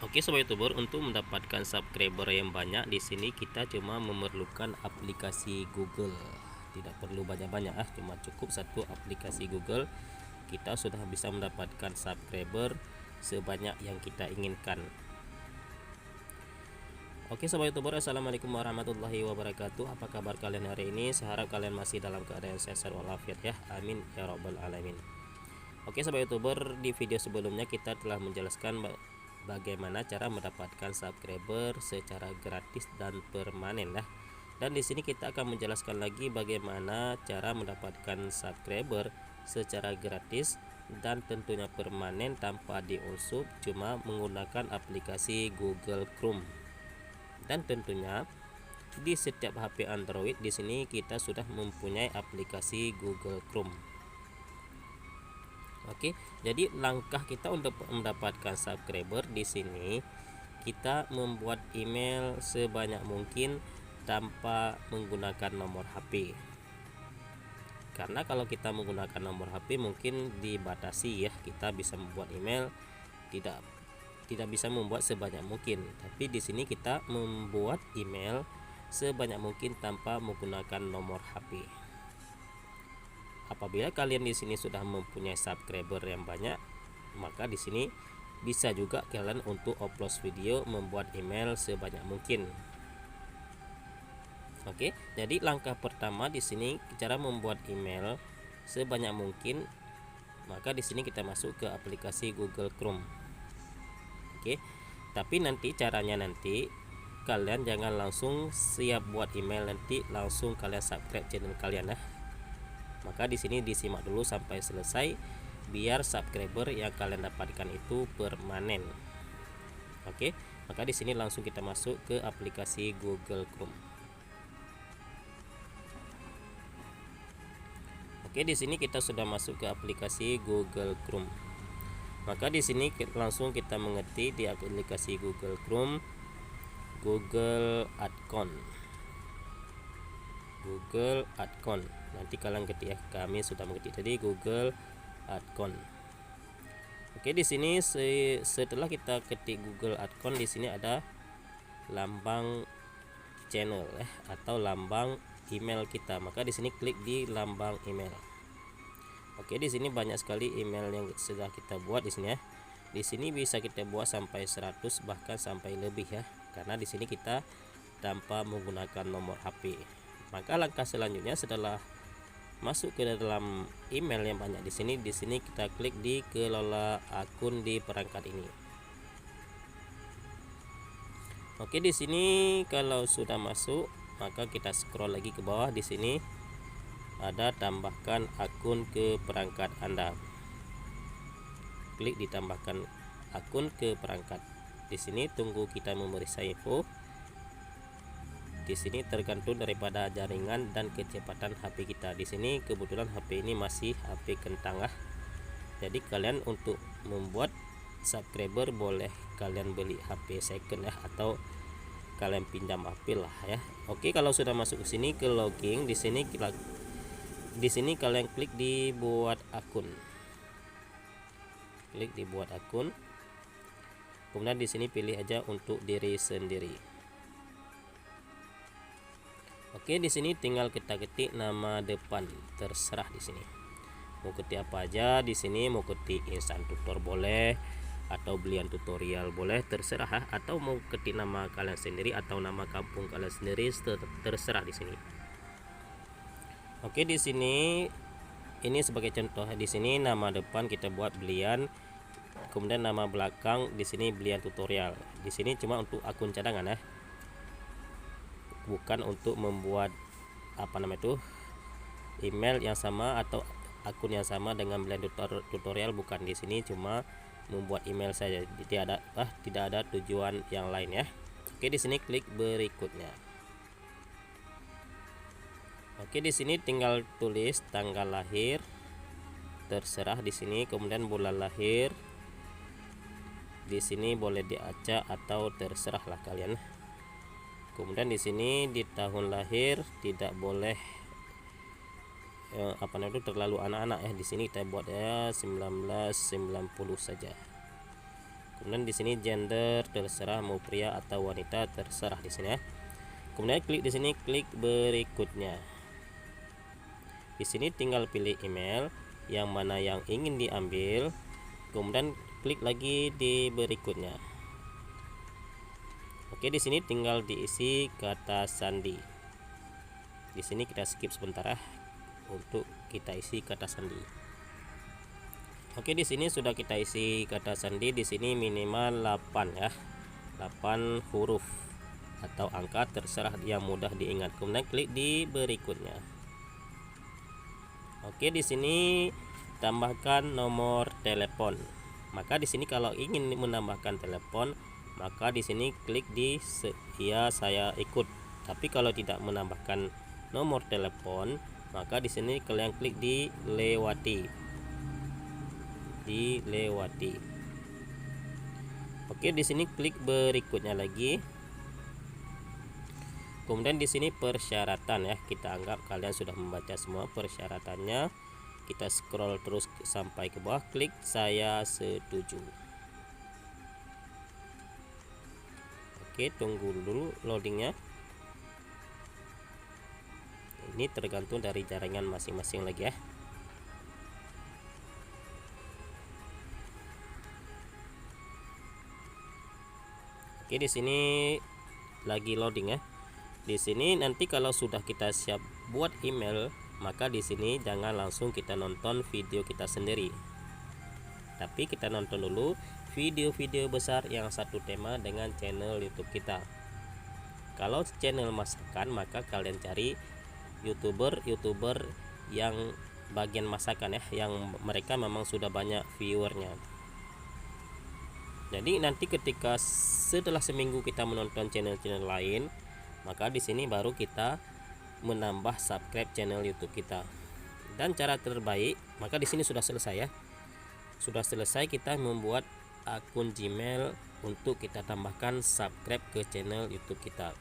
Oke sobat YouTuber, untuk mendapatkan subscriber yang banyak di sini kita cuma memerlukan aplikasi Google. Tidak perlu banyak-banyak, cuma cukup satu aplikasi Google. Kita sudah bisa mendapatkan subscriber sebanyak yang kita inginkan. Oke sobat YouTuber, assalamualaikum warahmatullahi wabarakatuh. Apa kabar kalian hari ini? Saya harap kalian masih dalam keadaan sehat walafiat ya. Amin ya robbal alamin. Oke sobat YouTuber, di video sebelumnya kita telah menjelaskan bagaimana cara mendapatkan subscriber secara gratis dan permanen ya. Dan di sini kita akan menjelaskan lagi bagaimana cara mendapatkan subscriber secara gratis dan tentunya permanen tanpa diunsub, cuma menggunakan aplikasi Google Chrome. Dan tentunya di setiap HP Android di sini kita sudah mempunyai aplikasi Google Chrome. Oke, jadi langkah kita untuk mendapatkan subscriber di sini kita membuat email sebanyak mungkin tanpa menggunakan nomor HP. Karena kalau kita menggunakan nomor HP mungkin dibatasi ya, kita bisa membuat email tidak bisa membuat sebanyak mungkin. Tapi di sini kita membuat email sebanyak mungkin tanpa menggunakan nomor HP. Apabila kalian di sini sudah mempunyai subscriber yang banyak, maka di sini bisa juga kalian untuk upload video membuat email sebanyak mungkin. Oke, jadi langkah pertama di sini cara membuat email sebanyak mungkin, maka di sini kita masuk ke aplikasi Google Chrome. Oke, tapi nanti caranya nanti kalian jangan langsung siap buat email nanti langsung kalian subscribe channel kalian ya. Maka di sini disimak dulu sampai selesai biar subscriber yang kalian dapatkan itu permanen. Oke, maka di sini langsung kita masuk ke aplikasi Google Chrome. Oke, di sini kita sudah masuk ke aplikasi Google Chrome. Maka di sini langsung kita mengetik di aplikasi Google Chrome Google Account. Google Account. Nanti kalian ketik ya, kami sudah mengetik tadi Google Account. Oke, di sini setelah kita ketik Google Account di sini ada lambang channel atau lambang email kita. Maka di sini klik di lambang email. Oke, di sini banyak sekali email yang sudah kita buat di sini ya. Di sini bisa kita buat sampai 100 bahkan sampai lebih ya. Karena di sini kita tanpa menggunakan nomor HP. Maka langkah selanjutnya setelah masuk ke dalam email yang banyak di sini kita klik di kelola akun di perangkat ini. Oke, di sini kalau sudah masuk maka kita scroll lagi ke bawah. Di sini ada tambahkan akun ke perangkat Anda. Klik ditambahkan akun ke perangkat. Di sini tunggu kita memeriksa info. Di sini tergantung daripada jaringan dan kecepatan HP kita. Di sini kebetulan HP ini masih HP kentang ya. Jadi kalian untuk membuat subscriber boleh kalian beli HP second ya, atau kalian pinjam HP lah ya. Oke, kalau sudah masuk ke sini ke login, di sini kalian klik di buat akun. Klik di buat akun. Kemudian di sini pilih aja untuk diri sendiri. Oke, di sini tinggal kita ketik nama depan, terserah di sini. Mau ketik apa aja di sini, mau ketik instan tutor boleh atau belian tutorial boleh, terserah ya. Atau mau ketik nama kalian sendiri atau nama kampung kalian sendiri, terserah di sini. Oke, di sini ini sebagai contoh. Di sini nama depan kita buat belian, kemudian nama belakang di sini belian tutorial. Di sini cuma untuk akun cadangan ya. Bukan untuk membuat email yang sama atau akun yang sama dengan belian tutorial, bukan. Di sini cuma membuat email saja, tidak ada tujuan yang lain ya. Oke, di sini klik berikutnya. Oke, di sini tinggal tulis tanggal lahir, terserah di sini, kemudian bulan lahir. Di sini boleh diacak atau terserah lah kalian. Kemudian di sini di tahun lahir tidak boleh terlalu anak-anak ya. Di sini kita buat ya 1990 saja. Kemudian di sini gender terserah mau pria atau wanita terserah di sini ya. Kemudian klik di sini, klik berikutnya. Di sini tinggal pilih email yang mana yang ingin diambil. Kemudian klik lagi di berikutnya. Oke, di sini tinggal diisi kata sandi. Di sini kita skip sebentar ya untuk kita isi kata sandi. Oke, di sini sudah kita isi kata sandi. Di sini minimal 8 ya. 8 huruf atau angka terserah yang mudah diingat. Kemudian klik di berikutnya. Oke, di sini tambahkan nomor telepon. Maka di sini kalau ingin menambahkan telepon, maka di sini klik di ya saya ikut. Tapi kalau tidak menambahkan nomor telepon, maka di sini kalian klik di lewati. Oke, di sini klik berikutnya lagi. Kemudian di sini persyaratan ya, kita anggap kalian sudah membaca semua persyaratannya. Kita scroll terus sampai ke bawah, klik saya setuju. Oke, tunggu dulu loadingnya. Ini tergantung dari jaringan masing-masing lagi ya. Oke, di sini lagi loading ya. Di sini nanti kalau sudah kita siap buat email, maka di sini jangan langsung kita nonton video kita sendiri. Tapi kita nonton dulu video-video besar yang satu tema dengan channel YouTube kita. Kalau channel masakan, maka kalian cari YouTuber yang bagian masakan ya, yang mereka memang sudah banyak viewernya. Jadi nanti ketika setelah seminggu kita menonton channel-channel lain, maka di sini baru kita menambah subscribe channel YouTube kita. Dan cara terbaik, maka di sini sudah selesai ya. Sudah selesai kita membuat akun Gmail untuk kita tambahkan subscribe ke channel YouTube kita.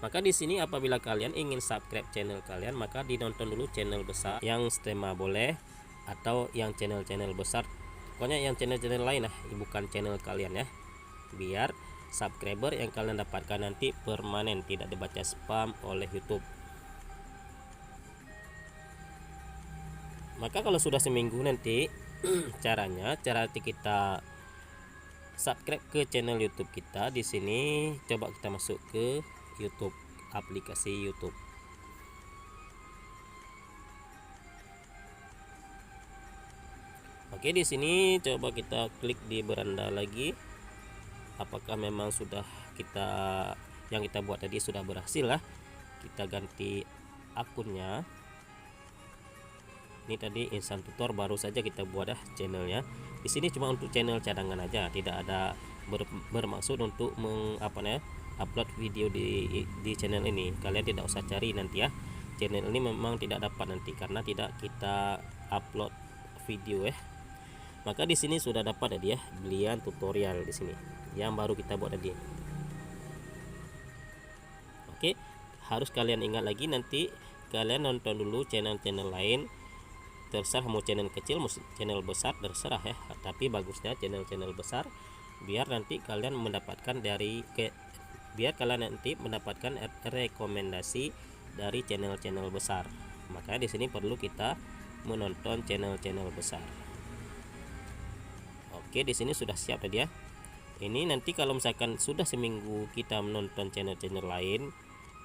Maka di sini apabila kalian ingin subscribe channel kalian, maka dinonton dulu channel besar yang Stema boleh, atau yang channel-channel besar. Pokoknya yang channel-channel lain lah, bukan channel kalian ya. Biar subscriber yang kalian dapatkan nanti permanen, tidak dibaca spam oleh YouTube. Maka kalau sudah seminggu nanti cara kita subscribe ke channel YouTube kita. Di sini coba kita masuk ke YouTube, aplikasi YouTube. Oke, di sini coba kita klik di beranda lagi. Apakah memang sudah yang kita buat tadi sudah berhasil lah. Kita ganti akunnya. Ini tadi Insan Tutor baru saja kita buat channelnya. Di sini cuma untuk channel cadangan aja, tidak ada bermaksud untuk upload video di channel ini. Kalian tidak usah cari nanti ya. Channel ini memang tidak dapat nanti karena tidak kita upload video ya. Maka di sini sudah dapat ya belian tutorial di sini yang baru kita buat tadi. Oke, harus kalian ingat lagi, nanti kalian nonton dulu channel-channel lain. Terserah mau channel kecil mau channel besar, terserah ya. Tapi bagusnya channel-channel besar biar nanti kalian mendapatkan rekomendasi dari channel-channel besar. Makanya di sini perlu kita menonton channel-channel besar. Oke, di sini sudah siap tadi ya. Ini nanti kalau misalkan sudah seminggu kita menonton channel-channel lain,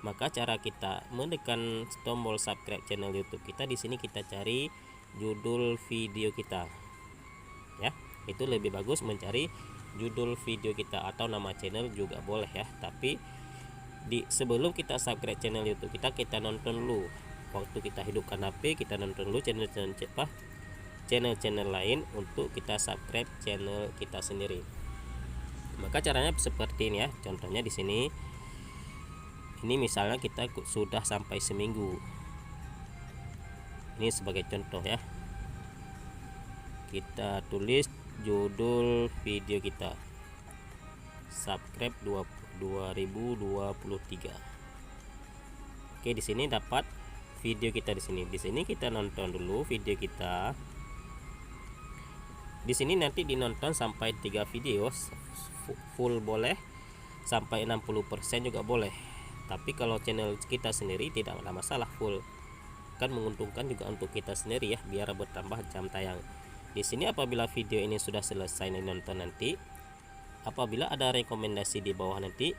maka cara kita menekan tombol subscribe channel YouTube kita, di sini kita cari judul video kita. Ya, itu lebih bagus mencari judul video kita, atau nama channel juga boleh ya. Tapi sebelum kita subscribe channel YouTube kita nonton dulu. Waktu kita hidupkan HP, kita nonton dulu channel-channel lain untuk kita subscribe channel kita sendiri. Maka caranya seperti ini ya. Contohnya di sini, ini misalnya kita sudah sampai seminggu. Ini sebagai contoh ya. Kita tulis judul video kita, subscribe 2023. Oke, di sini dapat video kita di sini. Di sini kita nonton dulu video kita. Di sini nanti dinonton sampai 3 video full boleh, sampai 60% juga boleh. Tapi kalau channel kita sendiri tidak ada masalah, full kan menguntungkan juga untuk kita sendiri ya, biar bertambah jam tayang. Di sini apabila video ini sudah selesai nonton nanti, apabila ada rekomendasi di bawah nanti,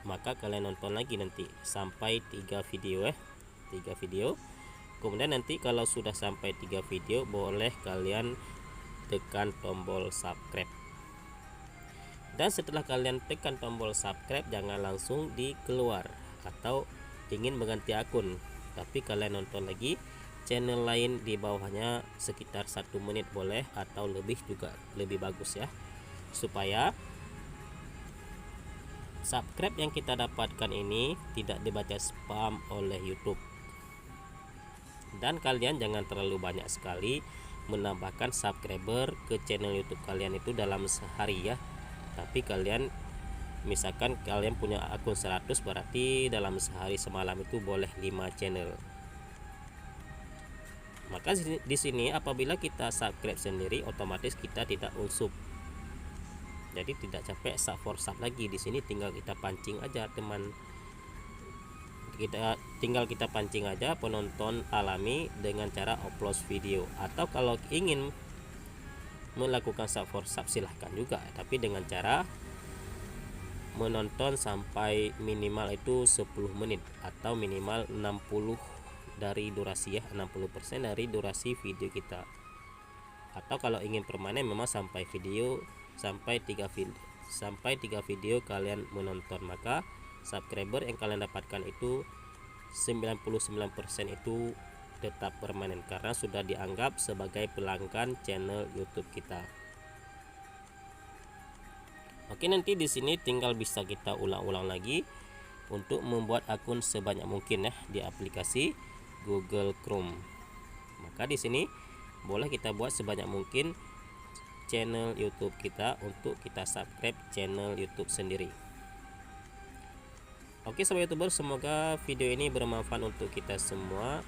maka kalian nonton lagi nanti sampai 3 video ya, 3 video. Kemudian nanti kalau sudah sampai 3 video, boleh kalian tekan tombol subscribe. Dan setelah kalian tekan tombol subscribe, jangan langsung dikeluar atau ingin mengganti akun, tapi kalian nonton lagi channel lain di bawahnya sekitar 1 menit boleh, atau lebih juga lebih bagus ya, supaya subscribe yang kita dapatkan ini tidak dibaca spam oleh YouTube. Dan kalian jangan terlalu banyak sekali menambahkan subscriber ke channel YouTube kalian itu dalam sehari ya. Tapi kalian misalkan kalian punya akun 100, berarti dalam sehari semalam itu boleh 5 channel. Maka di sini apabila kita subscribe sendiri, otomatis kita tidak unsub. Jadi tidak capek sub for sub lagi. Di sini tinggal kita pancing aja teman. Kita pancing aja penonton alami dengan cara upload video, atau kalau ingin melakukan sub for sub silahkan juga, tapi dengan cara menonton sampai minimal itu 10 menit atau minimal 60 dari durasi ya, 60% dari durasi video kita. Atau kalau ingin permanen memang sampai 3 video kalian menonton, maka subscriber yang kalian dapatkan itu 99% itu tetap permanen karena sudah dianggap sebagai pelanggan channel YouTube kita. Oke, nanti di sini tinggal bisa kita ulang-ulang lagi untuk membuat akun sebanyak mungkin ya di aplikasi Google Chrome. Maka di sini boleh kita buat sebanyak mungkin channel YouTube kita untuk kita subscribe channel YouTube sendiri. Oke sobat YouTuber, semoga video ini bermanfaat untuk kita semua.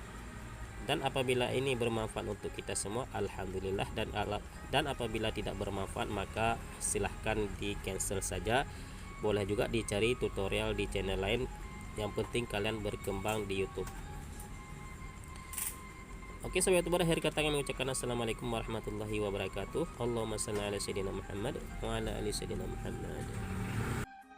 Dan apabila ini bermanfaat untuk kita semua, alhamdulillah. Dan apabila tidak bermanfaat, maka silahkan di cancel saja. Boleh juga dicari tutorial di channel lain, yang penting kalian berkembang di YouTube. Oke sobat YouTuber, akhir kata kami mengucapkan assalamualaikum warahmatullahi wabarakatuh. Allahumma shalli ala sayyidina Muhammad wa ala ali sayyidina Muhammad.